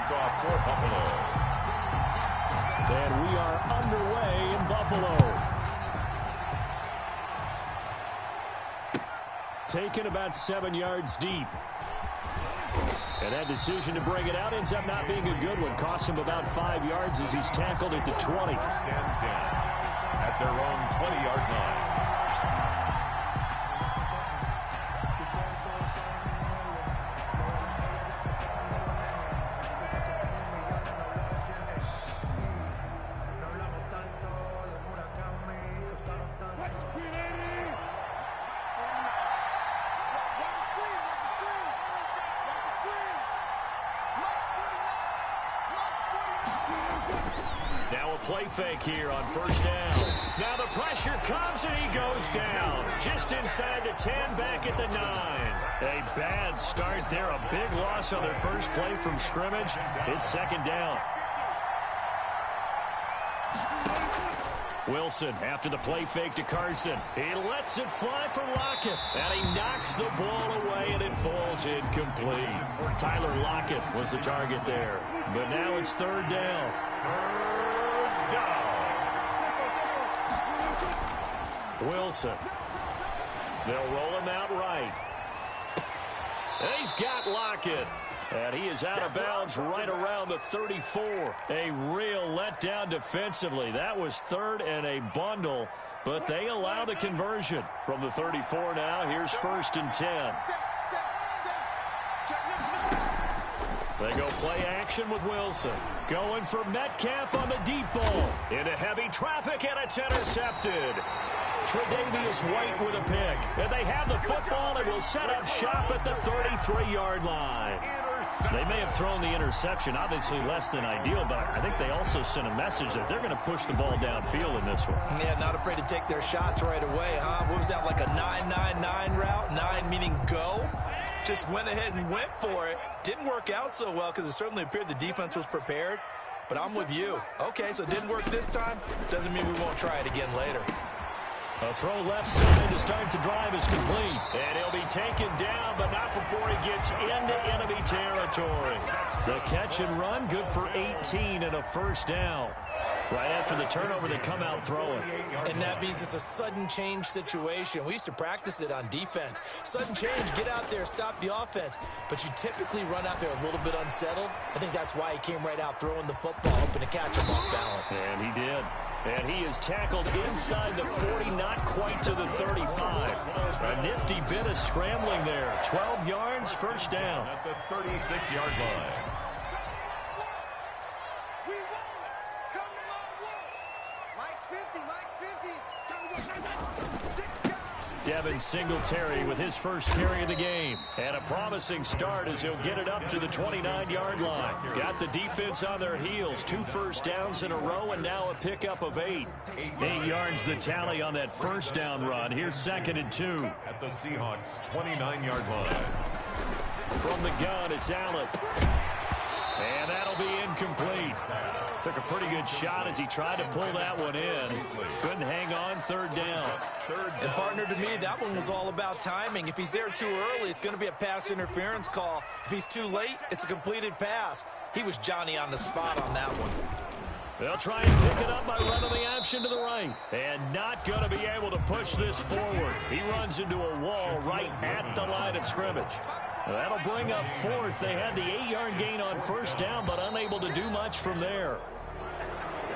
kickoff for Buffalo. And we are underway in Buffalo. Taken about 7 yards deep. And that decision to bring it out ends up not being a good one. Costs him about 5 yards as he's tackled at the 20. First and 10 at their own 20-yard line. Now a play fake here on first down. Now the pressure comes and he goes down. Just inside the 10, back at the 9. A bad start there. A big loss on their first play from scrimmage. It's second down. Wilson after the play fake to Carson. He lets it fly for Lockett. And he knocks the ball away and it falls incomplete. Tyler Lockett was the target there. But now it's third down. Wilson. They'll roll him out right. And he's got Lockett. And he is out of bounds right around the 34. A real letdown defensively. That was third and a bundle. But they allow the conversion. From the 34 now, here's first and 10. They go play action with Wilson. Going for Metcalf on the deep ball. Into heavy traffic, and it's intercepted. Tre'Davious White with a pick. And they have the football and will set up shop at the 33-yard line. They may have thrown the interception, obviously less than ideal, but I think they also sent a message that they're going to push the ball downfield in this one. Yeah, not afraid to take their shots right away, huh? What was that, like a 9-9-9 route? 9 meaning go? Just went ahead and went for it. Didn't work out so well because it certainly appeared the defense was prepared. But I'm with you. Okay, so it didn't work this time. Doesn't mean we won't try it again later. A throw left side to start the drive is complete. And he'll be taken down, but not before he gets into enemy territory. The catch and run, good for 18 and a first down. Right after the turnover, they come out throwing. And that means it's a sudden change situation. We used to practice it on defense. Sudden change, get out there, stop the offense. But you typically run out there a little bit unsettled. I think that's why he came right out throwing the football, hoping to catch him off balance. And he did. And he is tackled inside the 40, not quite to the 35. A nifty bit of scrambling there. 12 yards, first down. At the 36-yard line. Devin Singletary with his first carry of the game. And a promising start as he'll get it up to the 29-yard line. Got the defense on their heels. 2 first downs in a row and now a pickup of 8. 8 yards the tally on that first down run. Here's second and 2. At the Seahawks' 29-yard line. From the gun, it's Allen. And that'll be incomplete. Took a pretty good shot as he tried to pull that one in. Couldn't hang on, third down. And partner, to me, that one was all about timing. If he's there too early, it's going to be a pass interference call. If he's too late, it's a completed pass. He was Johnny on the spot on that one. They'll try and pick it up by running the option to the right. And not going to be able to push this forward. He runs into a wall right at the line of scrimmage. That'll bring up fourth. They had the 8-yard gain on first down, but unable to do much from there.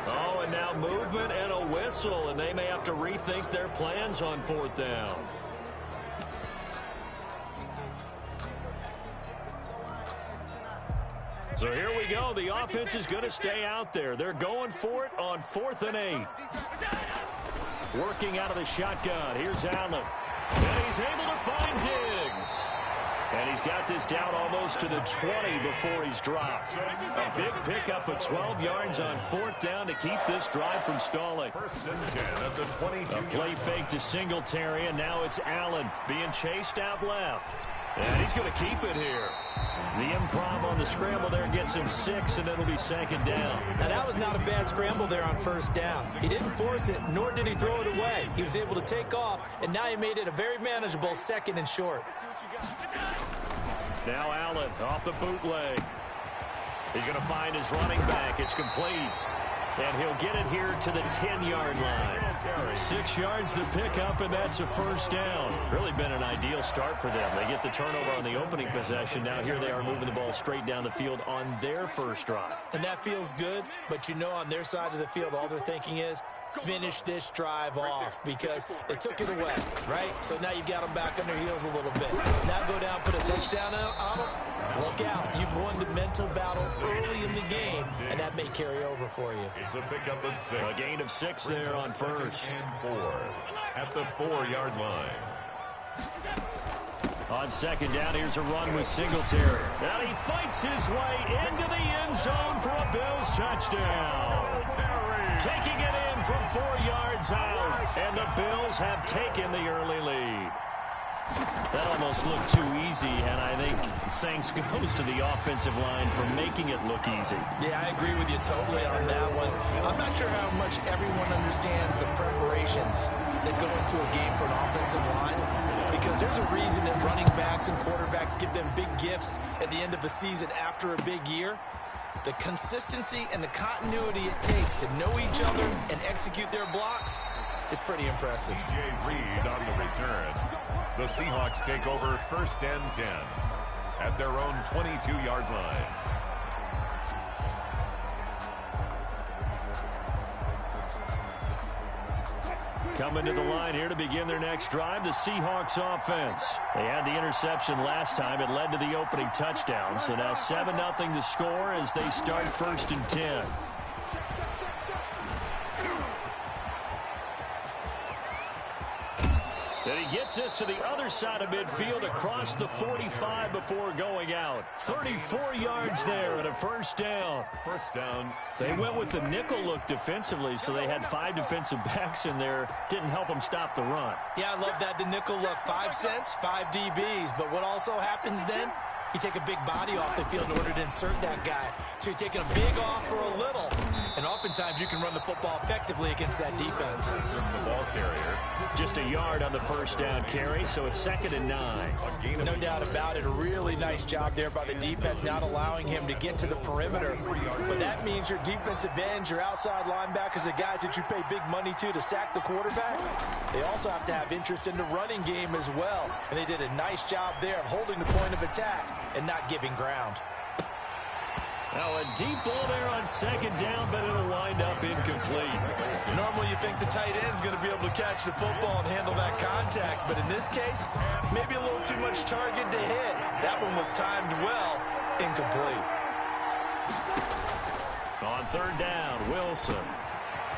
Oh, and now movement and a whistle, and they may have to rethink their plans on fourth down. So here we go. The offense is going to stay out there. They're going for it on 4th and 8. Working out of the shotgun. Here's Allen. And he's able to find Diggs. And he's got this down almost to the 20 before he's dropped. A big pickup of 12 yards on 4th down to keep this drive from stalling. First and 10 at the 22. A play fake to Singletary, and now it's Allen being chased out left. And he's going to keep it here. The improv on the scramble there gets him 6, and it'll be second down. Now, that was not a bad scramble there on first down. He didn't force it, nor did he throw it away. He was able to take off, and now he made it a very manageable second and short. Now Allen off the bootleg. He's going to find his running back. It's complete. And he'll get it here to the 10-yard line. 6 yards the pickup, and that's a first down. Really been an ideal start for them. They get the turnover on the opening possession. Now here they are moving the ball straight down the field on their first drive. And that feels good, but you know on their side of the field, all they're thinking is, finish this drive off because they took it away, right? So now you've got them back on their heels a little bit. Now go down, put a touchdown on them. Look out. You've won the mental battle early in the game, and that may carry over for you. It's a pickup of 6. A gain of 6 there on first. And 4 at the 4-yard line. On second down, here's a run with Singletary. And he fights his way into the end zone for a Bills touchdown. Taking it in from 4 yards out, and the Bills have taken the early lead. That almost looked too easy, and I think thanks goes to the offensive line for making it look easy. Yeah, I agree with you totally on that one. I'm not sure how much everyone understands the preparations that go into a game for an offensive line, because there's a reason that running backs and quarterbacks give them big gifts at the end of the season after a big year. The consistency and the continuity it takes to know each other and execute their blocks is pretty impressive. DJ Reed on the return. The Seahawks take over 1st and 10 at their own 22-yard line. Coming to the line here to begin their next drive, the Seahawks offense. They had the interception last time. It led to the opening touchdown. So now 7-0 to score as they start 1st and 10. And he gets us to the other side of midfield across the 45 before going out. 34 yards there and a first down. First down. They went with the nickel look defensively, so they had 5 defensive backs in there. Didn't help them stop the run. Yeah, I love that, the nickel look. 5 cents, 5 DBs. But what also happens then? You take a big body off the field in order to insert that guy. So you're taking a big off for a little. And oftentimes you can run the football effectively against that defense. The ball carrier. Just a yard on the first down carry, so it's 2nd and 9. No doubt about it. A really nice job there by the defense, not allowing him to get to the perimeter. But that means your defensive ends, your outside linebackers, the guys that you pay big money to sack the quarterback, they also have to have interest in the running game as well. And they did a nice job there of holding the point of attack and not giving ground. Now a deep ball there on 2nd down, but it'll wind up incomplete. Normally you think the tight end's going to be able to catch the football and handle that contact, but in this case, maybe a little too much target to hit. That one was timed well, incomplete. On 3rd down, Wilson.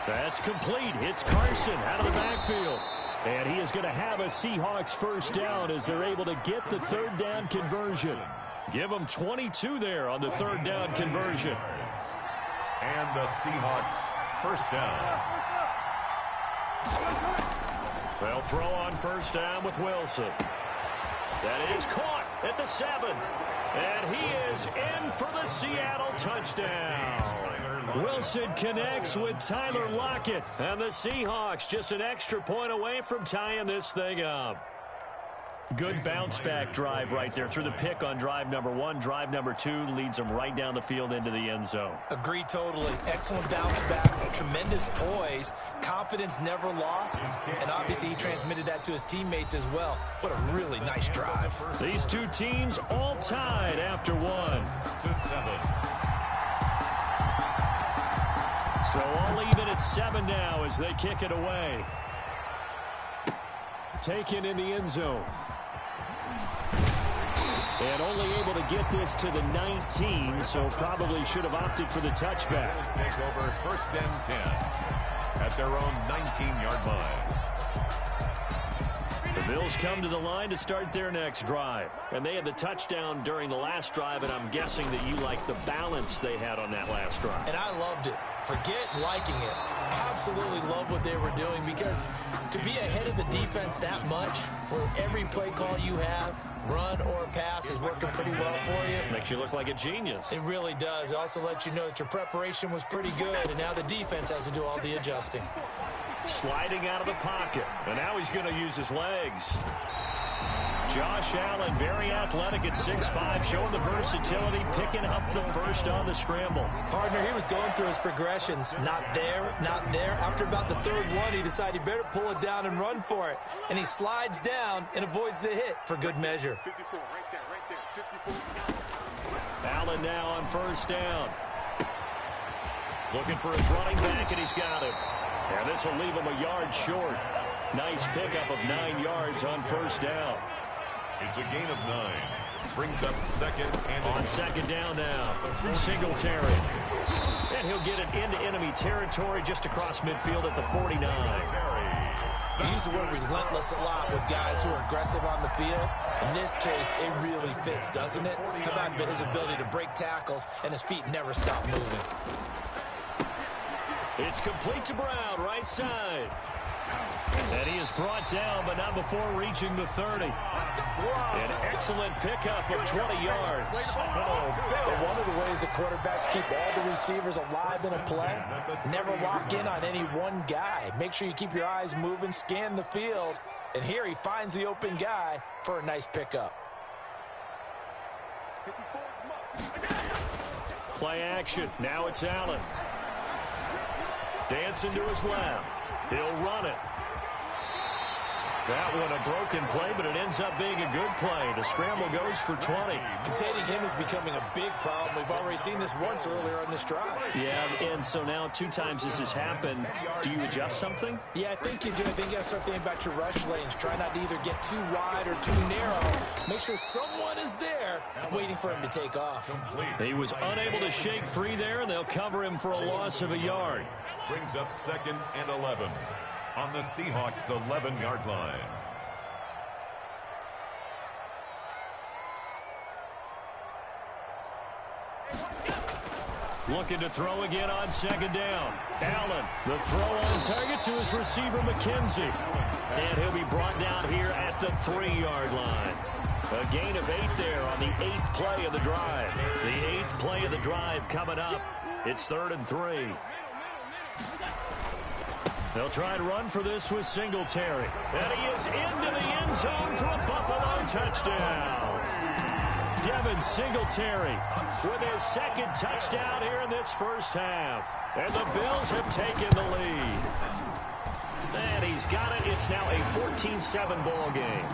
That's complete. It's Carson out of the backfield. And he is going to have a Seahawks first down as they're able to get the 3rd down conversion. Give them 22 there on the 3rd down conversion. And the Seahawks first down. They'll throw on first down with Wilson. That is caught at the 7. And he is in for the Seattle touchdown. Wilson connects with Tyler Lockett. And the Seahawks just an extra point away from tying this thing up. Good bounce-back drive right there through the pick on drive number 1. Drive number 2 leads them right down the field into the end zone. Agree totally. Excellent bounce back, tremendous poise, confidence never lost, and obviously he transmitted that to his teammates as well. What a really nice drive. These two teams all tied after 1. To 7. So all even at 7 now as they kick it away. Taken in the end zone. And only able to get this to the 19, so probably should have opted for the touchback. Take over 1st and 10 at their own 19-yard line. The Bills come to the line to start their next drive. And they had the touchdown during the last drive, and I'm guessing that you like the balance they had on that last drive. And I loved it. Forget liking it. Absolutely love what they were doing, because to be ahead of the defense that much, where every play call you have, run or pass, is working pretty well for you. Makes you look like a genius. It really does. It also lets you know that your preparation was pretty good, and now the defense has to do all the adjusting. Sliding out of the pocket, and now he's going to use his legs. Josh Allen, very athletic at 6'5", showing the versatility, picking up the first on the scramble. Partner, he was going through his progressions. Not there, not there. After about the third one, he decided he better pull it down and run for it. And he slides down and avoids the hit for good measure. Allen now on first down. Looking for his running back, and he's got him. And this will leave him a yard short. Nice pickup of 9 yards on first down. It's a gain of 9. Brings up second and on second down now. Singletary. And he'll get it into enemy territory just across midfield at the 49. We use the word relentless a lot with guys who are aggressive on the field. In this case, it really fits, doesn't it? How about his ability to break tackles and his feet never stop moving? It's complete to Brown, right side. And he is brought down, but not before reaching the 30. An excellent pickup of 20 yards. And one of the ways the quarterbacks keep all the receivers alive in a play, never lock in on any one guy. Make sure you keep your eyes moving, scan the field. And here he finds the open guy for a nice pickup. Play action. Now it's Allen. Dancing to his left. He'll run it. That one a broken play, but it ends up being a good play. The scramble goes for 20. Containing him is becoming a big problem. We've already seen this once earlier on this drive. Yeah, and so now 2 times this has happened. Do you adjust something? Yeah, I think you do. I think you got to start thinking about your rush lanes. Try not to either get too wide or too narrow. Make sure someone is there waiting for him to take off. He was unable to shake free there, and they'll cover him for a loss of a yard. Brings up second and 11 on the Seahawks' 11-yard line. Looking to throw again on second down. Allen, the throw on target to his receiver, McKenzie. And he'll be brought down here at the 3-yard line. A gain of 8 there on the 8th play of the drive. The 8th play of the drive coming up. It's 3rd and 3. They'll try and run for this with Singletary. And he is into the end zone for a Buffalo touchdown. Devin Singletary with his 2nd touchdown here in this first half. And the Bills have taken the lead. And he's got it. It's now a 14-7 ball game.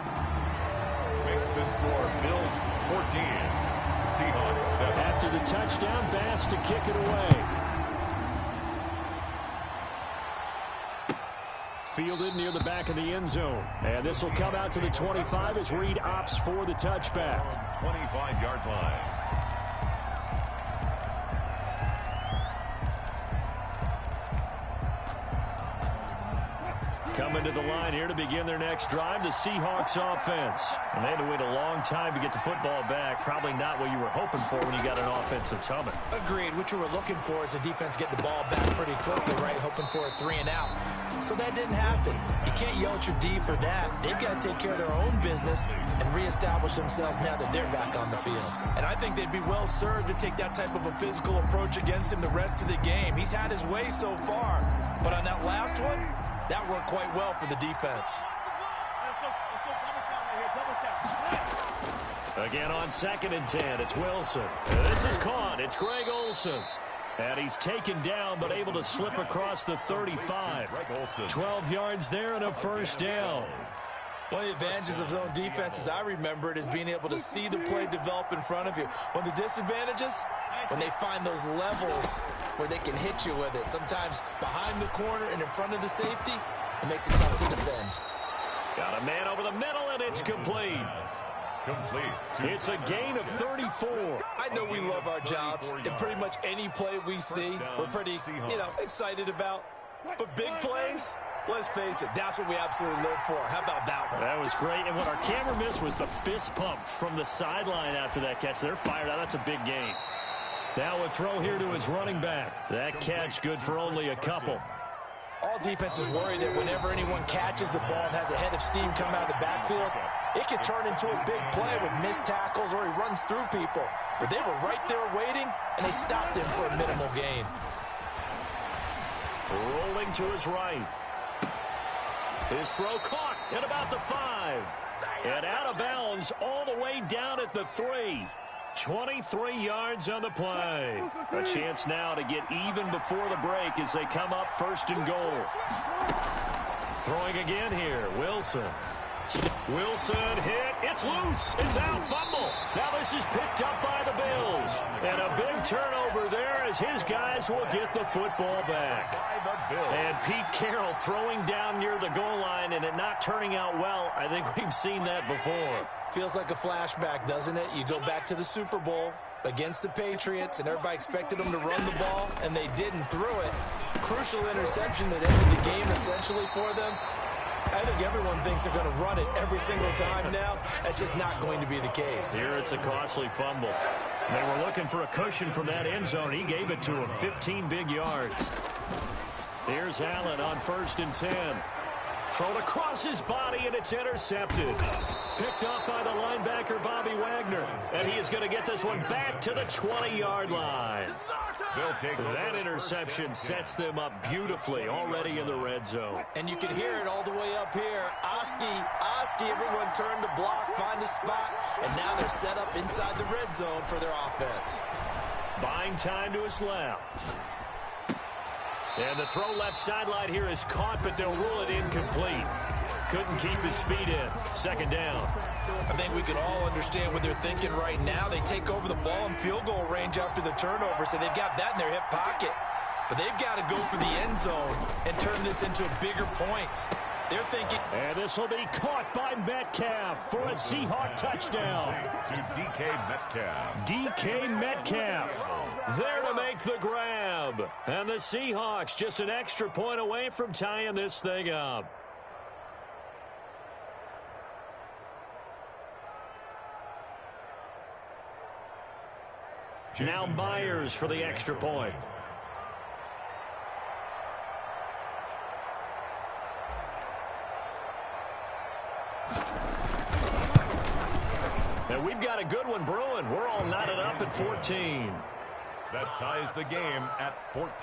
Makes the score Bills 14, Seahawks 7. After the touchdown, Bass to kick it away. Fielded near the back of the end zone. And this will come out to the 25 as Reed opts for the touchback. 25-yard line. Coming to the line here to begin their next drive, the Seahawks offense. And they had to wait a long time to get the football back. Probably not what you were hoping for when you got an offense that's humming. Agreed. What you were looking for is the defense get the ball back pretty quickly, right? Hoping for a 3 and out. So that didn't happen. You can't yell at your D for that. They've got to take care of their own business and reestablish themselves now that they're back on the field. And I think they'd be well served to take that type of a physical approach against him the rest of the game. He's had his way so far. But on that last one, that worked quite well for the defense. Again on 2nd and 10, it's Wilson. And this is caught. It's Greg Olsen. And he's taken down, but able to slip across the 35. 12 yards there and a first down. One of the advantages of zone defense, as I remember it, is being able to see the play develop in front of you. One of the disadvantages, when they find those levels where they can hit you with it. Sometimes behind the corner and in front of the safety, it makes it tough to defend. Got a man over the middle, and it's complete. It's a gain of 34. I know we love our jobs, and pretty much any play we see, we're pretty, excited about. But big plays, let's face it, that's what we absolutely live for. How about that one? That was great, and what our camera missed was the fist pump from the sideline after that catch. They're fired out. That's a big gain. Now a throw here to his running back. That catch good for only a couple. All defenses worry that whenever anyone catches the ball and has a head of steam come out of the backfield, it could turn into a big play with missed tackles or he runs through people. But they were right there waiting, and they stopped him for a minimal gain. Rolling to his right. His throw caught at about the 5. And out of bounds all the way down at the 3. 23 yards on the play. A chance now to get even before the break as they come up 1st and goal. Throwing again here, Wilson. Wilson hit. It's loose. It's out. Fumble. Now this is picked up by the Bills. And a big turnover there as his guys will get the football back. And Pete Carroll throwing down near the goal line and it not turning out well. I think we've seen that before. Feels like a flashback, doesn't it? You go back to the Super Bowl against the Patriots, and everybody expected them to run the ball, and they didn't throw it. Crucial interception that ended the game essentially for them. I think everyone thinks they're going to run it every single time now. That's just not going to be the case. Here it's a costly fumble. They were looking for a cushion from that end zone. He gave it to him. 15 big yards. Here's Allen on 1st and 10. Thrown across his body, and it's intercepted. Picked up by the linebacker, Bobby Wagner. And he is going to get this one back to the 20-yard line. That interception sets them up beautifully already in the red zone. And you can hear it all the way up here. Oski, everyone turned to block, find a spot, and now they're set up inside the red zone for their offense. Buying time to his left. And the throw left sideline here is caught, but they'll rule it incomplete. Couldn't keep his feet in. 2nd down. I think we can all understand what they're thinking right now. They take over the ball in field goal range after the turnover, so they've got that in their hip pocket. But they've got to go for the end zone and turn this into a bigger point. They're thinking. And this will be caught by Metcalf for a Seahawk touchdown. To DK Metcalf. DK Metcalf there to make the grab. And the Seahawks just an extra point away from tying this thing up. Now Myers for the extra point. And we've got a good one brewing. We're all knotted up at 14. That ties the game at 14.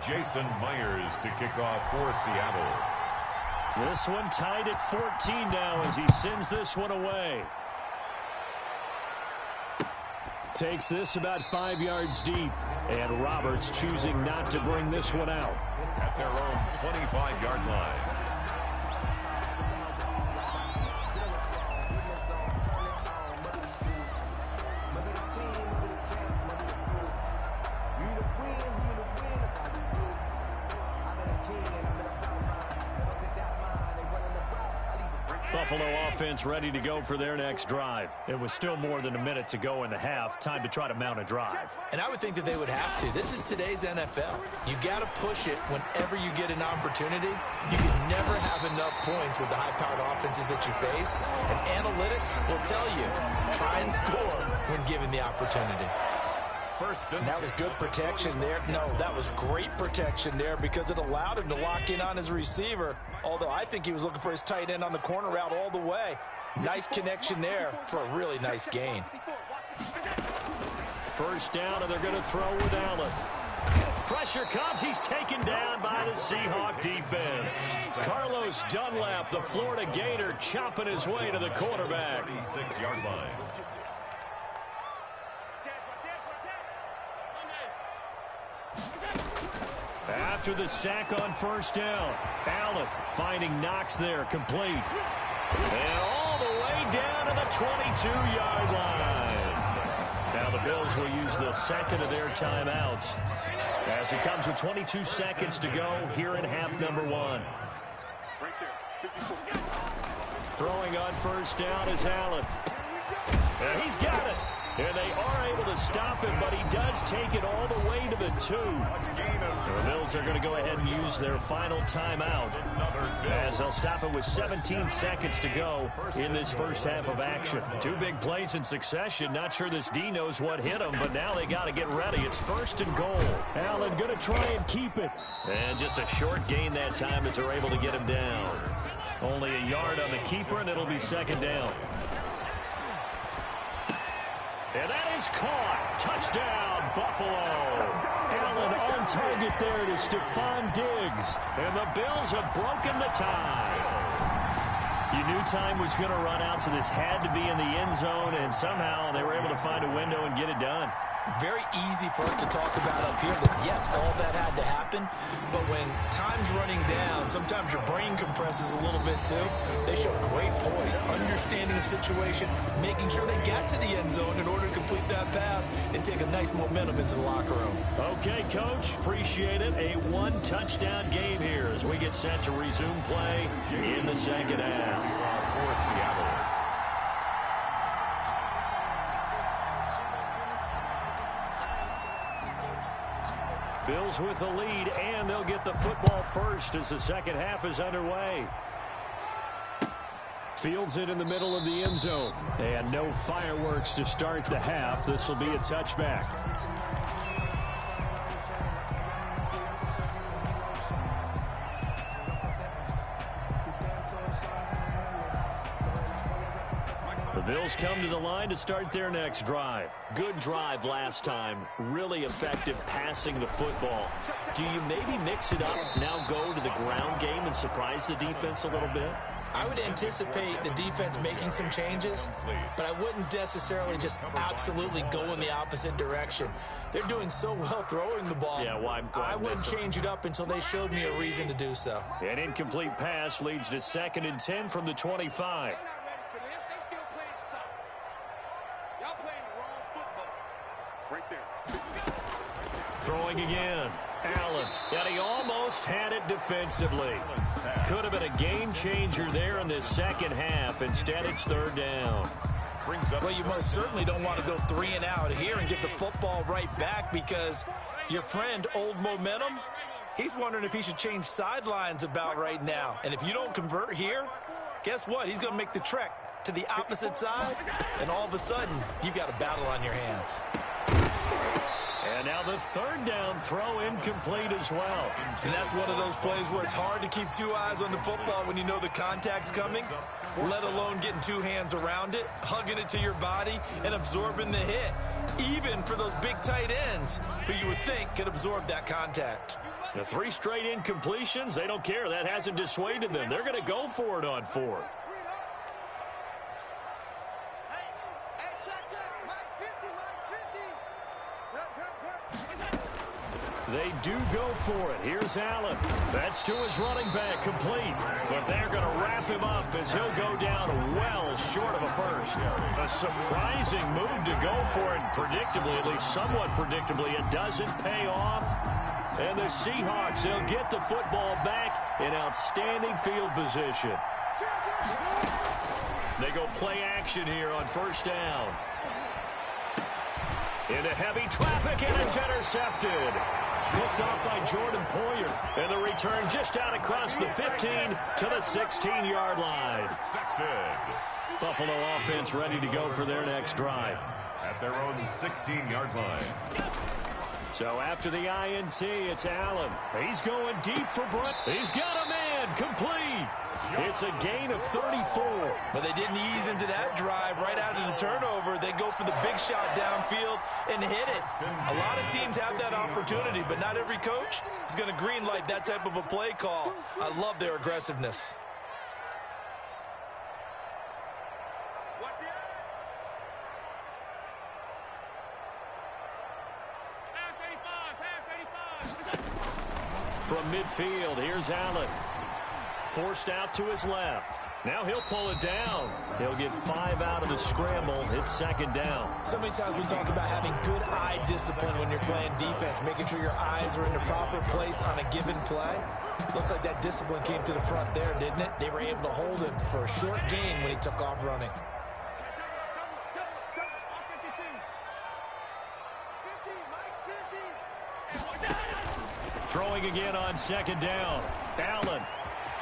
Jason Myers to kick off for Seattle. This one tied at 14 now as he sends this one away. Takes this about 5 yards deep. And Roberts choosing not to bring this one out. At their own 25-yard line. Buffalo offense ready to go for their next drive. It was still more than a minute to go in the half. Time to try to mount a drive. And I would think that they would have to. This is today's NFL. You got to push it whenever you get an opportunity. You can never have enough points with the high-powered offenses that you face. And analytics will tell you, try and score when given the opportunity. And that was good protection there. No, that was great protection there because it allowed him to lock in on his receiver. Although I think he was looking for his tight end on the corner route all the way. Nice connection there for a really nice gain. 1st down, and they're going to throw with Allen. Pressure comes. He's taken down by the Seahawk defense. Carlos Dunlap, the Florida Gator, chopping his way to the quarterback. 36-yard line. After the sack on 1st down, Allen finding Knox there, complete. And all the way down to the 22-yard line. Now the Bills will use the second of their timeouts as it comes with 22 seconds to go here in half number 1. Throwing on 1st down is Allen. And he's got it. And they are able to stop him, but he does take it all the way to the 2. The Bills are going to go ahead and use their final timeout as they'll stop it with 17 seconds to go in this first half of action. 2 big plays in succession. Not sure this D knows what hit him, but now they got to get ready. It's 1st and goal. Allen going to try and keep it. And just a short gain that time as they're able to get him down. Only a yard on the keeper, and it'll be 2nd down. And that is caught. Touchdown, Buffalo. Allen on target there to Stephon Diggs. And the Bills have broken the tie. You knew time was going to run out, so this had to be in the end zone, and somehow they were able to find a window and get it done. Very easy for us to talk about up here that, yes, all that had to happen, but when time's running down, sometimes your brain compresses a little bit too. They show great poise, understanding of situation, making sure they got to the end zone in order to complete that pass and take a nice momentum into the locker room. Okay, Coach, appreciate it. A one-touchdown game here as we get set to resume play in the second half. For Seattle. Bills with the lead, and they'll get the football first as the second half is underway. Fields it in the middle of the end zone. And no fireworks to start the half. This will be a touchback. The Bills come to the line to start their next drive. Good drive last time. Really effective passing the football. Do you maybe mix it up, now go to the ground game and surprise the defense a little bit? I would anticipate the defense making some changes, but I wouldn't necessarily just absolutely go in the opposite direction. They're doing so well throwing the ball. Yeah, why I wouldn't change it up until they showed me a reason to do so. An incomplete pass leads to 2nd and 10 from the 25. Throwing again. Allen. And he almost had it defensively. Could have been a game changer there in this second half. Instead, it's 3rd down. Well, you most certainly don't want to go 3 and out here and get the football right back because your friend, Old Momentum, he's wondering if he should change sidelines about right now. And if you don't convert here, guess what? He's going to make the trek to the opposite side, and all of a sudden, you've got a battle on your hands. And now the 3rd down throw incomplete as well. And that's one of those plays where it's hard to keep 2 eyes on the football when you know the contact's coming, let alone getting 2 hands around it, hugging it to your body, and absorbing the hit, even for those big tight ends who you would think could absorb that contact. The 3 straight incompletions, they don't care. That hasn't dissuaded them. They're going to go for it on 4th. They do go for it. Here's Allen. That's to his running back, complete. But they're going to wrap him up as he'll go down well short of a first. A surprising move to go for it. Predictably, at least somewhat predictably, it doesn't pay off. And the Seahawks, they'll get the football back in outstanding field position. They go play action here on 1st down. Into heavy traffic, and it's intercepted. Picked off by Jordan Poyer. And the return just out across the 15 to the 16-yard line. Buffalo offense ready to go for their next drive. At their own 16-yard line. So after the INT, it's Allen. He's going deep for Brent. He's got a man, complete. It's a gain of 34. But they didn't ease into that drive right out of the turnover. They go for the big shot downfield and hit it. A lot of teams have that opportunity, but not every coach is going to greenlight that type of a play call. I love their aggressiveness. From midfield, here's Allen. Forced out to his left. Now he'll pull it down. He'll get 5 out of the scramble. It's 2nd down. So many times we talk about having good eye discipline when you're playing defense, making sure your eyes are in the proper place on a given play. Looks like that discipline came to the front there, didn't it? They were able to hold him for a short gain when he took off running. Throwing again on 2nd down. Allen.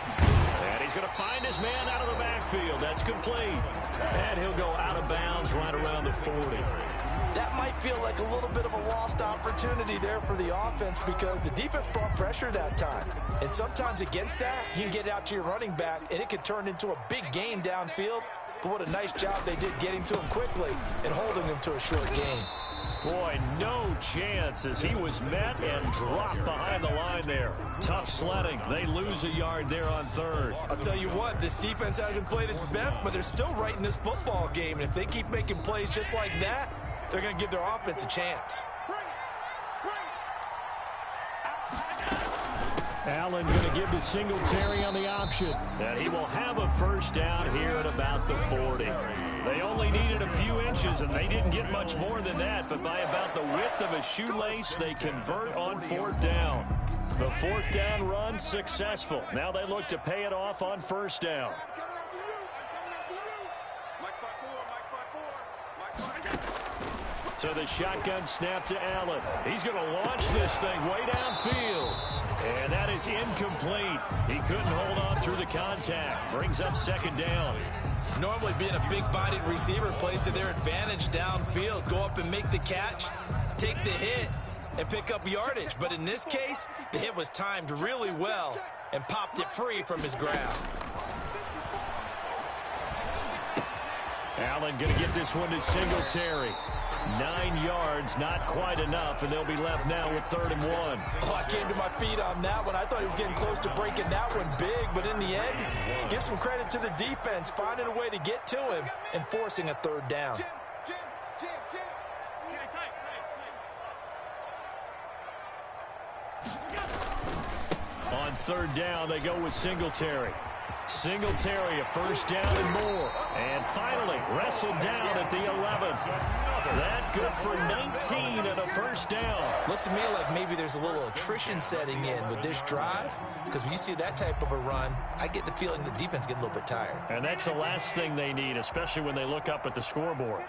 And he's going to find his man out of the backfield. That's complete. And he'll go out of bounds right around the 40. That might feel like a little bit of a lost opportunity there for the offense because the defense brought pressure that time. And sometimes against that, you can get out to your running back, and it could turn into a big gain downfield but what a nice job they did getting to him quickly and holding him to a short gain. Boy, no chance as he was met and dropped behind the line there. Tough sledding. They lose a yard there on third. I'll tell you what, this defense hasn't played its best, but they're still right in this football game. And if they keep making plays just like that, they're going to give their offense a chance. Allen going to give to Singletary on the option. And he will have a first down here at about the 40. They only needed a few inches, and they didn't get much more than that. But by about the width of a shoelace, they convert on fourth down. The fourth down run successful. Now they look to pay it off on first down. So the shotgun snap to Allen. He's going to launch this thing way downfield. And that is incomplete. He couldn't hold on through the contact. Brings up second down. Normally being a big-bodied receiver plays to their advantage downfield. Go up and make the catch, take the hit, and pick up yardage. But in this case, the hit was timed really well and popped it free from his grasp. Allen going to get this one to Singletary. 9 yards, not quite enough, and they'll be left now with 3rd and 1. Oh, I came to my feet on that one. I thought he was getting close to breaking that one big, but in the end, give some credit to the defense, finding a way to get to him and forcing a 3rd down. On 3rd down, they go with Singletary. Singletary, a first down and more. And finally, wrestled down at the 11th. That good for 19 and a first down. Looks to me like maybe there's a little attrition setting in with this drive, because when you see that type of a run, I get the feeling the defense getting a little bit tired. And that's the last thing they need, especially when they look up at the scoreboard.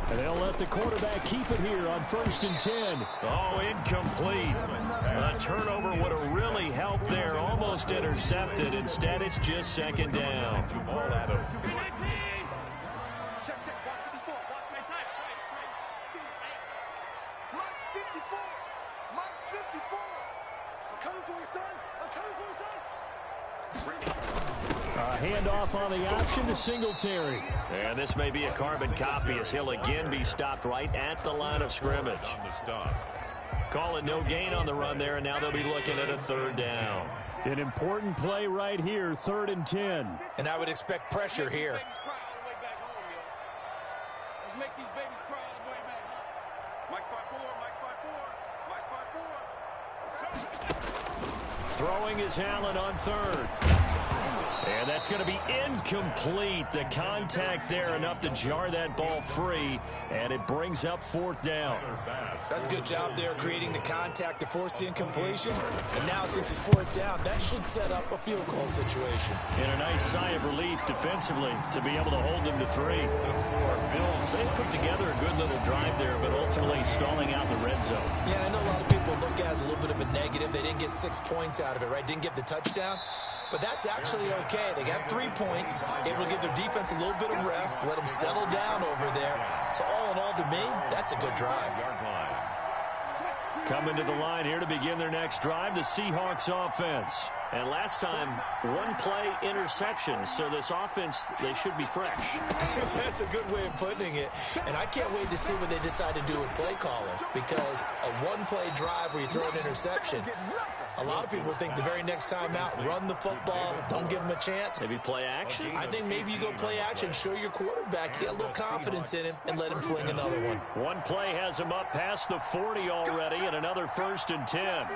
And they'll let the quarterback keep it here on 1st and 10. Oh, incomplete. A turnover would have really helped there. Almost intercepted. Instead, it's just 2nd down. Handoff on the option to Singletary. And this may be a carbon copy as he'll again be stopped right at the line of scrimmage. Call it no gain on the run there, and now they'll be looking at a 3rd down. An important play right here, 3rd and 10. And I would expect pressure here. Let's make these babies cry all the way back. Mike 5-4, Mike 5-4. Throwing is Allen on 3rd. And that's going to be incomplete. The contact there enough to jar that ball free, and it brings up 4th down. That's a good job there creating the contact to force the incompletion. And now since it's 4th down, that should set up a field goal situation. And a nice sigh of relief defensively to be able to hold them to 3. They put together a good little drive there, but ultimately stalling out in the red zone. Yeah, I know a lot of people look at it as a little bit of a negative. They didn't get 6 points out of it, right? Didn't get the touchdown. But that's actually okay. They got 3 points, able to give their defense a little bit of rest, let them settle down over there. So all in all, to me, that's a good drive. Coming to the line here to begin their next drive, the Seahawks offense. And last time, 1 play interception. So this offense, they should be fresh. That's a good way of putting it. And I can't wait to see what they decide to do with play calling. Because a 1-play drive where you throw an interception, a lot of people think the very next time out, run the football, don't give them a chance. Maybe play action? I think maybe you go play action, show your quarterback, get a little confidence in him, and let him fling another one. 1 play has him up past the 40 already, and another 1st and 10.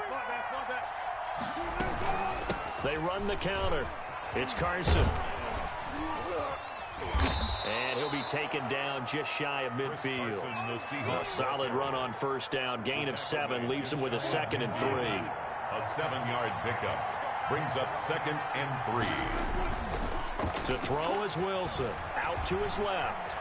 They run the counter. It's Carson. And he'll be taken down just shy of midfield. A solid run on 1st down. Gain of 7 leaves him with a 2nd and 3. A 7-yard pickup brings up 2nd and 3. To throw is Wilson. Out to his left.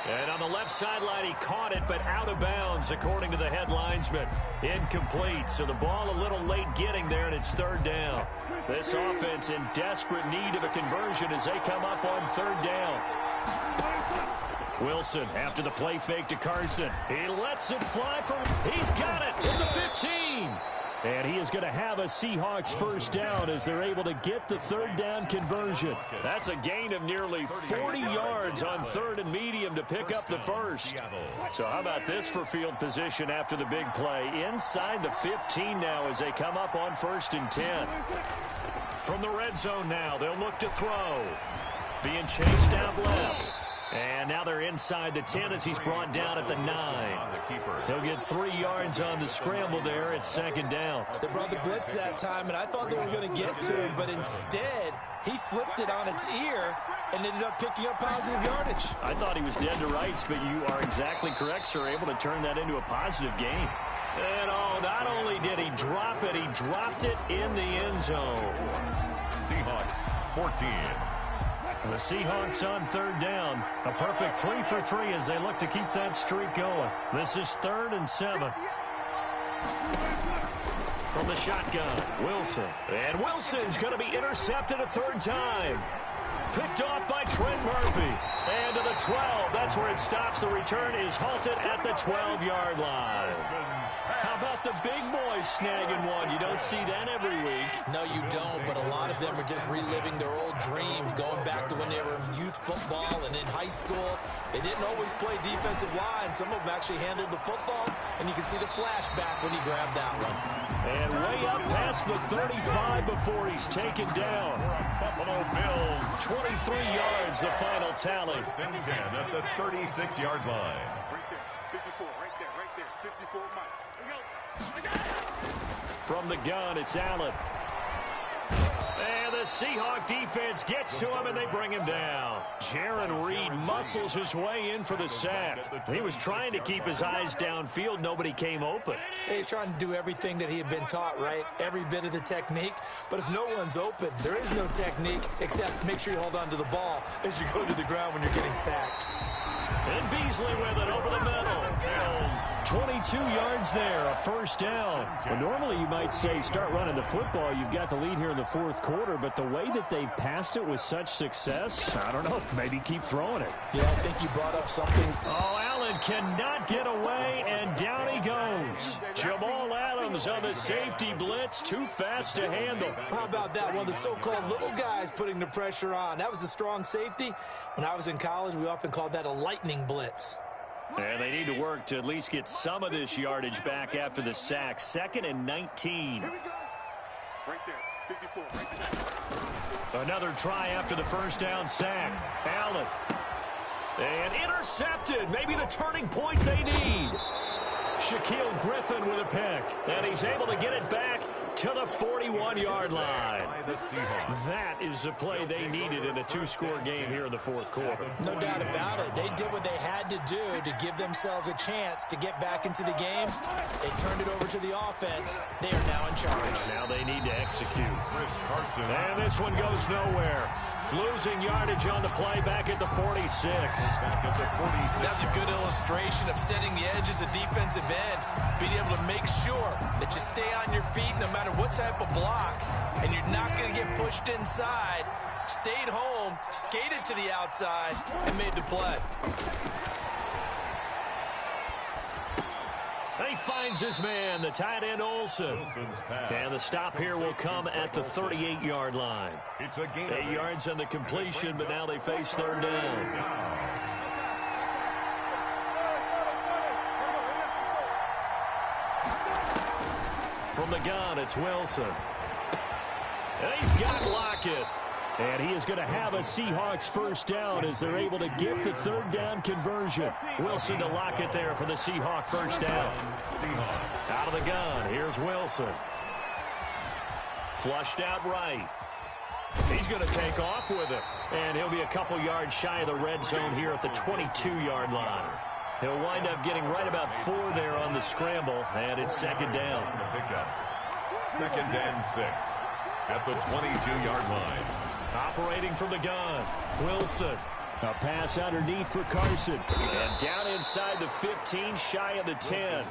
And on the left sideline, he caught it, but out of bounds, according to the head linesman. Incomplete, so the ball a little late getting there, and it's 3rd down. This offense in desperate need of a conversion as they come up on 3rd down. Wilson after the play fake to Carson. He lets it fly he's got it at the 15. And he is going to have a Seahawks first down as they're able to get the third down conversion. That's a gain of nearly 40 yards on third and medium to pick up the first. So how about this for field position after the big play? Inside the 15 now as they come up on 1st and 10. From the red zone now, they'll look to throw. Being chased out left. And now they're inside the 10 as he's brought down at the 9. He'll get 3 yards on the scramble there at 2nd down. They brought the blitz that time, and I thought they were going to get to him, but instead he flipped it on its ear and ended up picking up positive yardage. I thought he was dead to rights, but you are exactly correct, sir, able to turn that into a positive gain. And not only did he drop it, he dropped it in the end zone. Seahawks 14. The Seahawks on 3rd down. A perfect 3 for 3 as they look to keep that streak going. This is 3rd and 7. From the shotgun, Wilson. And Wilson's going to be intercepted a 3rd time. Picked off by Trent Murphy. And to the 12. That's where it stops. The return is halted at the 12-yard line. How about the big boys snagging one? You don't see that every week. No, you don't, but a lot of them are just reliving their old dreams, going back to when they were in youth football and in high school. They didn't always play defensive line. Some of them actually handled the football, and you can see the flashback when he grabbed that one. And way up past the 35 before he's taken down. Buffalo Bills. 23 yards, the final tally. 1st and 10 at the 36-yard line. Right there. 54, right there. 54, Mike. From the gun, it's Allen. And the Seahawk defense gets to him, and they bring him down. Jaron Reed muscles his way in for the sack. He was trying to keep his eyes downfield. Nobody came open. He's trying to do everything that he had been taught, right? Every bit of the technique. But if no one's open, there is no technique except make sure you hold on to the ball as you go to the ground when you're getting sacked. And Beasley with it over the middle. 22 yards there, a 1st down. Well, normally you might say start running the football. You've got the lead here in the 4th quarter, but the way that they've passed it with such success, I don't know, maybe keep throwing it. Yeah, I think you brought up something. Oh, Allen cannot get away, and down he goes. Jamal Adams on the safety blitz, too fast to handle. How about that? One of the so-called little guys putting the pressure on. That was a strong safety. When I was in college, we often called that a lightning blitz. And they need to work to at least get some of this yardage back after the sack. 2nd and 19. Here we go. Right there. 54, right there. Another try after the 1st down sack. Allen. And intercepted. Maybe the turning point they need. Shaquille Griffin with a pick. And he's able to get it back to the 41-yard line. That is the play they needed in a 2-score game here in the 4th quarter. No doubt about it. They did what they had to do to give themselves a chance to get back into the game. They turned it over to the offense. They are now in charge. Now they need to execute. And this one goes nowhere. Losing yardage on the play back at the 46. That's a good illustration of setting the edge as a defensive end, being able to make sure that you stay on your feet no matter what type of block, and you're not going to get pushed inside. Stayed home, skated to the outside, and made the play. He finds his man, the tight end Olsen. And the stop here will come at the 38-yard line. 8 yards on the completion, but now they face 3rd down. From the gun, it's Wilson. And he's got Lockett. And he is going to have a Seahawks first down as they're able to get the 3rd down conversion. Wilson to Lockett there for the Seahawk first down. Out of the gun, here's Wilson. Flushed out right. He's going to take off with it. And he'll be a couple yards shy of the red zone here at the 22-yard line. He'll wind up getting right about 4 there on the scramble, and it's 2nd down. 2nd and 6 at the 22-yard line. Operating from the gun, Wilson. A pass underneath for Carson. And down inside the 15, shy of the 10.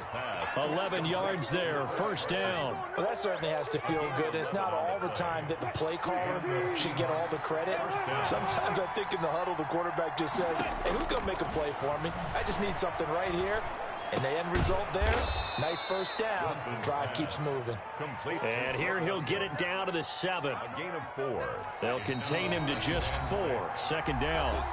11 yards there, first down. Well, that certainly has to feel good. It's not all the time that the play caller should get all the credit. Sometimes I think in the huddle, the quarterback just says, hey, who's going to make a play for me? I just need something right here. And the end result there, nice first down. Drive keeps moving. And here he'll get it down to the 7. A gain of 4. They'll contain him to just 4. Second down.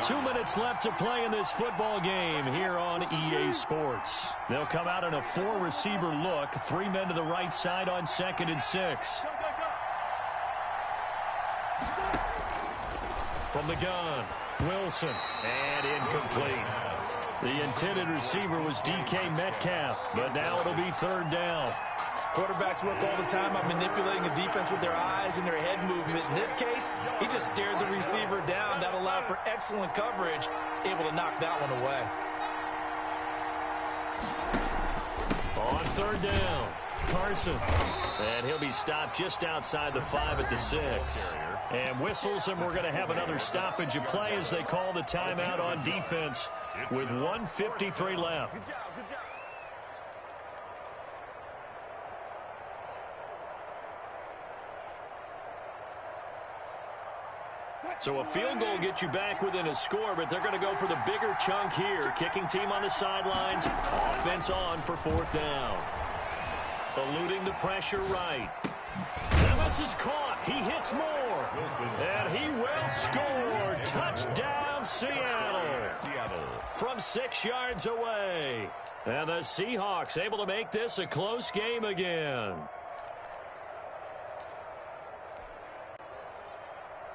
2 minutes left to play in this football game here on EA Sports. They'll come out in a 4-receiver look. 3 men to the right side on 2nd and 6. From the gun, Wilson. And incomplete. The intended receiver was DK Metcalf, but now it'll be 3rd down. Quarterbacks work all the time on manipulating a defense with their eyes and their head movement. In this case, he just stared the receiver down. That allowed for excellent coverage, able to knock that one away. On 3rd down, Carson. And he'll be stopped just outside the 5 at the 6. And whistles, and we're going to have another stoppage of play as they call the timeout on defense with 1:53 left. So a field goal gets you back within a score, but they're going to go for the bigger chunk here. Kicking team on the sidelines, offense on for 4th down. Eluding the pressure right. And this is caught. He hits more. And he will score. Touchdown, Seattle. From 6 yards away. And the Seahawks able to make this a close game again.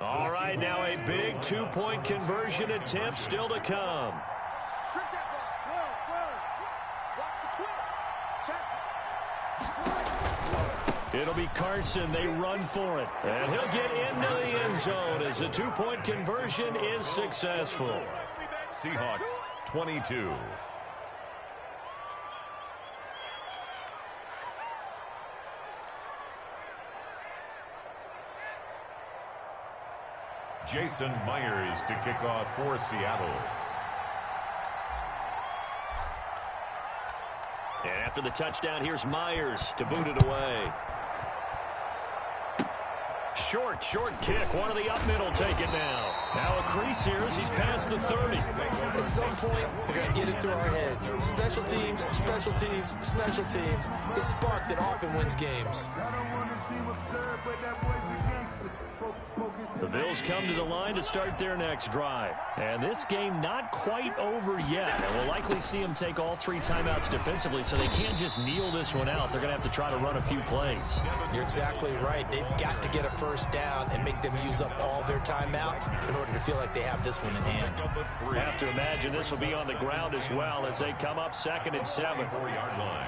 All right, now a big 2-point conversion attempt still to come. It'll be Carson. They run for it. And he'll get into the end zone as the 2-point conversion is successful. Seahawks 22. Jason Myers to kick off for Seattle. And after the touchdown, here's Myers to boot it away. Short kick. One of the up middle take it now. Now a crease here as he's past the 30. At some point, we're going to get it through our heads. Special teams, special teams, special teams. The spark that often wins games. The Bills come to the line to start their next drive. And this game not quite over yet. And we'll likely see them take all 3 timeouts defensively, so they can't just kneel this one out. They're going to have to try to run a few plays. You're exactly right. They've got to get a first down and make them use up all their timeouts in order to feel like they have this one in hand. I have to imagine this will be on the ground as well as they come up 2nd and 7. 4-yard line.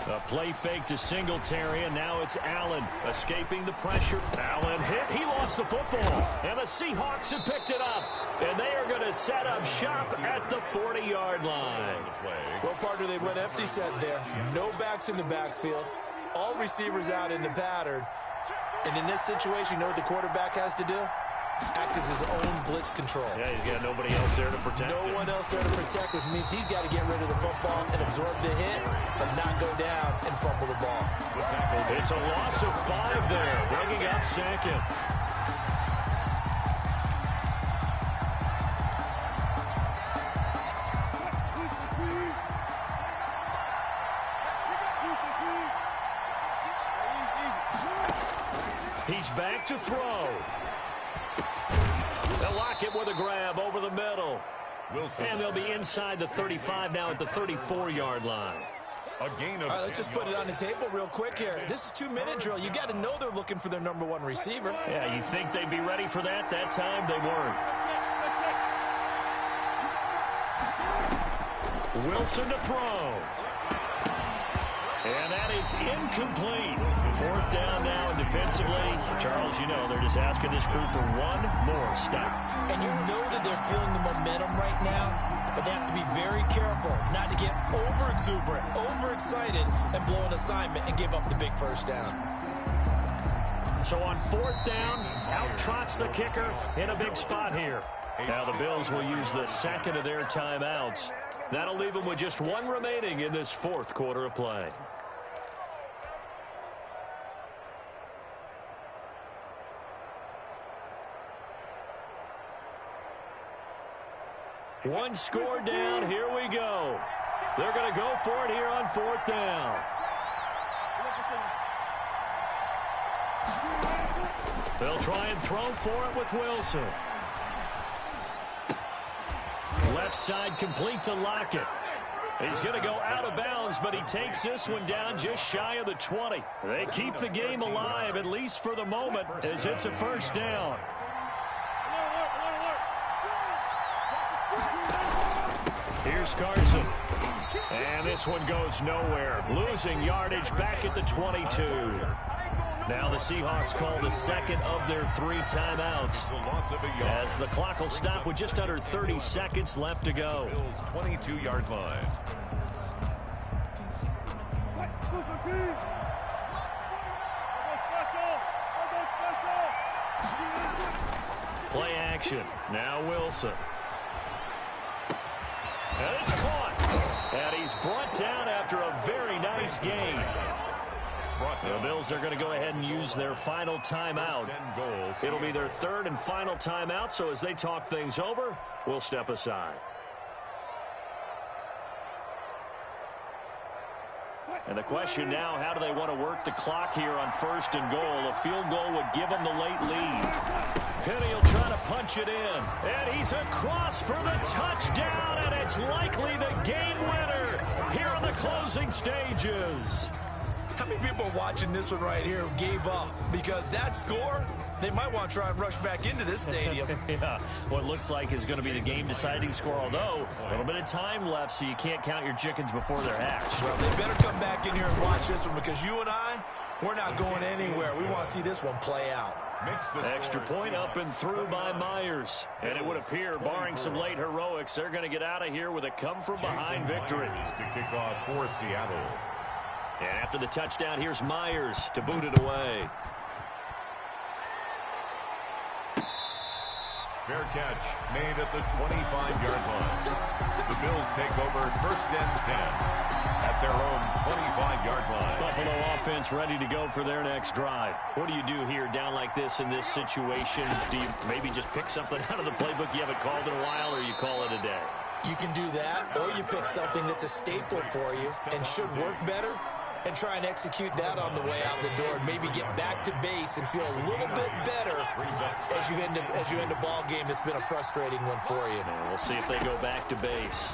A play fake to Singletary, and now it's Allen escaping the pressure. Allen hit. He lost the football. And the Seahawks have picked it up. And they are going to set up shop at the 40-yard line. Well, partner, they went empty set there. No backs in the backfield. All receivers out in the pattern. And in this situation, you know what the quarterback has to do? Act as his own blitz control. Yeah, he's got nobody else there to protect him. No one else there to protect, which means he's got to get rid of the football and absorb the hit, but not go down and fumble the ball. It's a loss of 5 there, bringing up 2nd. He's back to throw. They'll lock it with a grab over the middle. Wilson. And they'll be inside the 35 now at the 34-yard line. A gain of all right, let's just put it on the table real quick here. This is 2-minute drill. You got to know they're looking for their number 1 receiver. Yeah, you think they'd be ready for that? That time they weren't. Wilson to throw. And that is incomplete. 4th down now, and defensively, Charles, you know, they're just asking this crew for one more stop. And you know that they're feeling the momentum right now, but they have to be very careful not to get over-exuberant, overexcited, and blow an assignment and give up the big first down. So on 4th down, out trots the kicker in a big spot here. Now the Bills will use the second of their timeouts. That'll leave them with just one remaining in this 4th quarter of play. One score down. Here we go. They're going to go for it here on 4th down. They'll try and throw for it with Wilson. Left side complete to Lockett. He's going to go out of bounds, but he takes this one down just shy of the 20. They keep the game alive, at least for the moment, as it's a 1st down. Here's Carson. And this one goes nowhere. Losing yardage back at the 22. Now the Seahawks call the second of their 3 timeouts, as the clock will stop with just under 30 seconds left to go. 22-yard line. Play action. Now Wilson. And it's caught. And he's brought down after a very nice gain. The Bills are going to go ahead and use their final timeout. It'll be their 3rd and final timeout, so as they talk things over, we'll step aside. And the question now, how do they want to work the clock here on 1st and goal? A field goal would give them the late lead. Penny will try to punch it in. And he's across for the touchdown, and it's likely the game winner here in the closing stages. How many people are watching this one right here who gave up? Because that score, they might want to try and rush back into this stadium. Yeah, what looks like is going to be the game-deciding score, although a little bit of time left, so you can't count your chickens before they're hatched. Well, they better come back in here and watch this one, because you and I, we're not going anywhere. We want to see this one play out. Extra point up and through by Myers. And it would appear, barring some late heroics, they're going to get out of here with a come-from-behind victory. To kick off for Seattle. And after the touchdown, here's Myers to boot it away. Fair catch made at the 25-yard line. The Bills take over 1st and 10 at their own 25-yard line. Buffalo offense ready to go for their next drive. What do you do here down like this in this situation? Do you maybe just pick something out of the playbook you haven't called in a while, or you call it a day? You can do that, or you pick something that's a staple for you and should work better, and try and execute that on the way out the door, and maybe get back to base and feel a little bit better as you end a ball game that's been a frustrating one for you. And we'll see if they go back to base.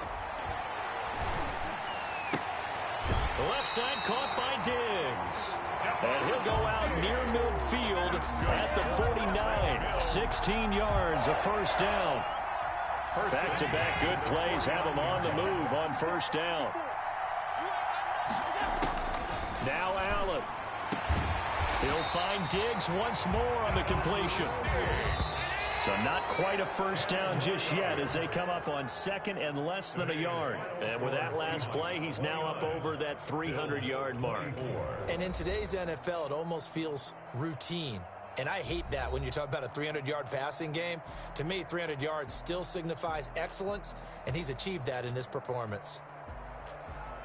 The left side caught by Diggs. And he'll go out near midfield at the 49. 16 yards, a 1st down. Back-to-back good plays have him on the move on 1st down. Now Allen. He'll find Diggs once more on the completion. So not quite a 1st down just yet as they come up on 2nd and less than a yard. And with that last play, he's now up over that 300-yard mark. And in today's NFL, it almost feels routine. And I hate that when you talk about a 300-yard passing game. To me, 300 yards still signifies excellence, and he's achieved that in this performance.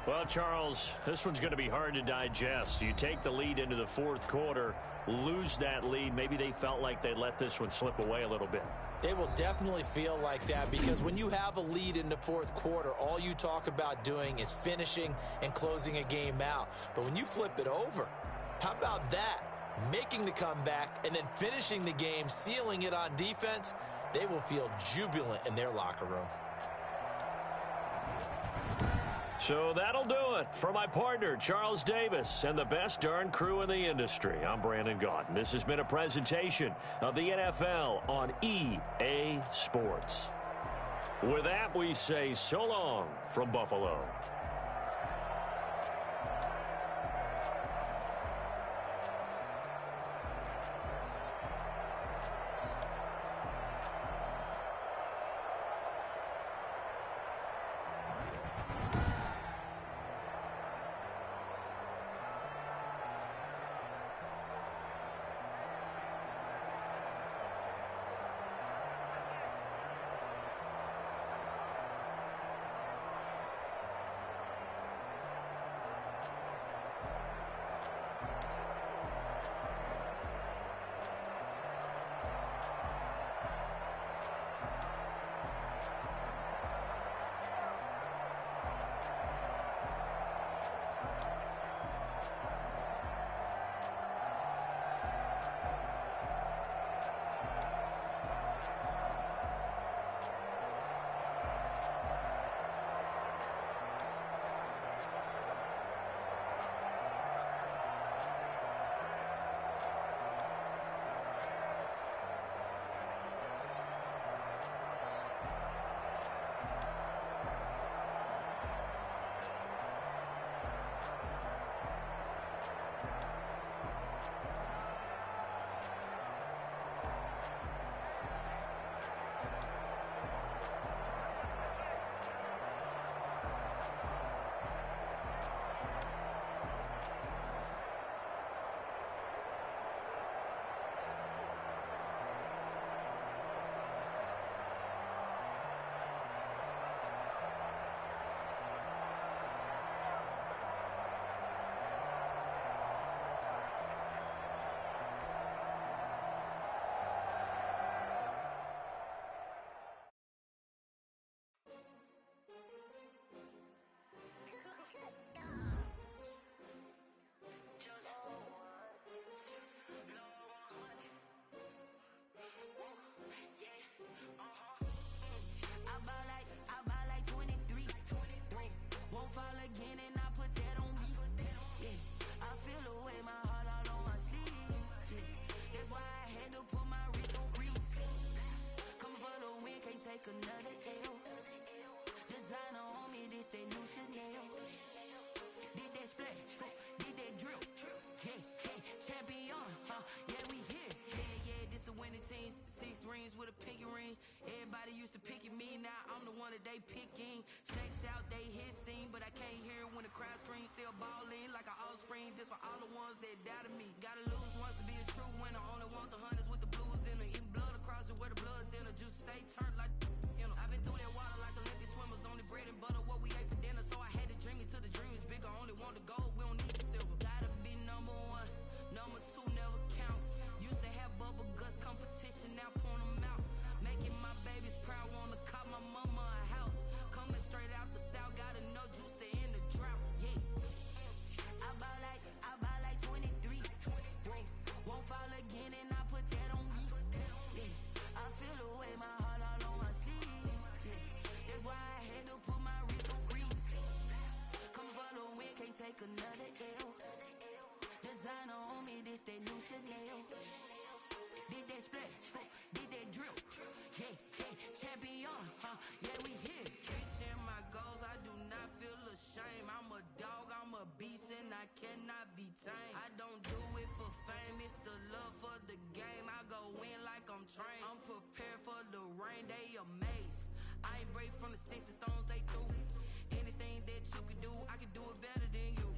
Well, Charles, this one's going to be hard to digest. You take the lead into the 4th quarter, lose that lead. Maybe they felt like they let this one slip away a little bit. They will definitely feel like that, because when you have a lead in the 4th quarter, all you talk about doing is finishing and closing a game out. But when you flip it over, how about that? Making the comeback and then finishing the game, sealing it on defense, they will feel jubilant in their locker room. So that'll do it for my partner, Charles Davis, and the best darn crew in the industry. I'm Brandon Gaudin. This has been a presentation of the NFL on EA Sports. With that, we say so long from Buffalo. Swear the blood thinner, juice stay turned like, you know. I've been through that water like Olympic swimmers, only bread and butter, what we ate for dinner. So I had to dream it till the dream is bigger, only want the gold, we don't need the silver. Gotta be number one, number two never count. Used to have bubble guts competition, now point them out. Making my babies proud, wanna cop my mama a house. Coming straight out the south, gotta know juice to end the drought, yeah. I buy like 23, whoa. Won't fall again and I put that on me, yeah. I feel the way, my heart all on my sleeve, yeah. That's why I had to put my wrist on freeze. Coming for the win, can't take another L. Designer on me, this that new Chanel. Did that splash, did that drill, yeah, champion, yeah, we here. Reaching my goals, I do not feel ashamed. I'm a dog, I'm a beast, and I cannot be tamed. I don't do it for fame, it's the love for the game. I go in like I'm trained. I'm prepared for the rain, they amazed. I ain't break from the sticks and stones they threw. Anything that you can do, I can do it better than you.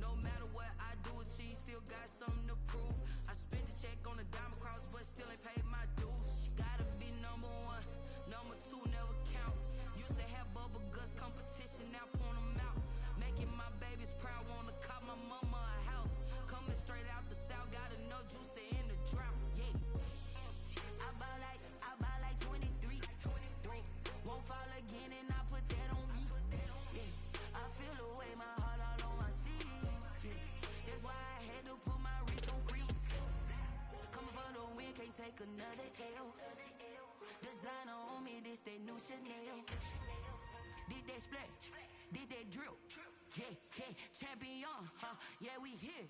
No matter what I do, achieve, still got something to prove. I spent the check on the diamond cross, but still ain't paid my dues. Gotta be number one, number two never count. Used to have bubble guts competition, now point them out. Making my babies proud, wanna cop my mama a house. Coming straight out the south, gotta know juice to end the drought, yeah. I buy like 23, whoa. Won't fall again and I put that on me, yeah. I feel the way, my heart all on my sleeve, yeah. That's why I had to put my wrist on freeze. Coming for the win, can't take another L. Designer on me, this that new Chanel. Did that splash, did that drill, yeah, champion, yeah, we here.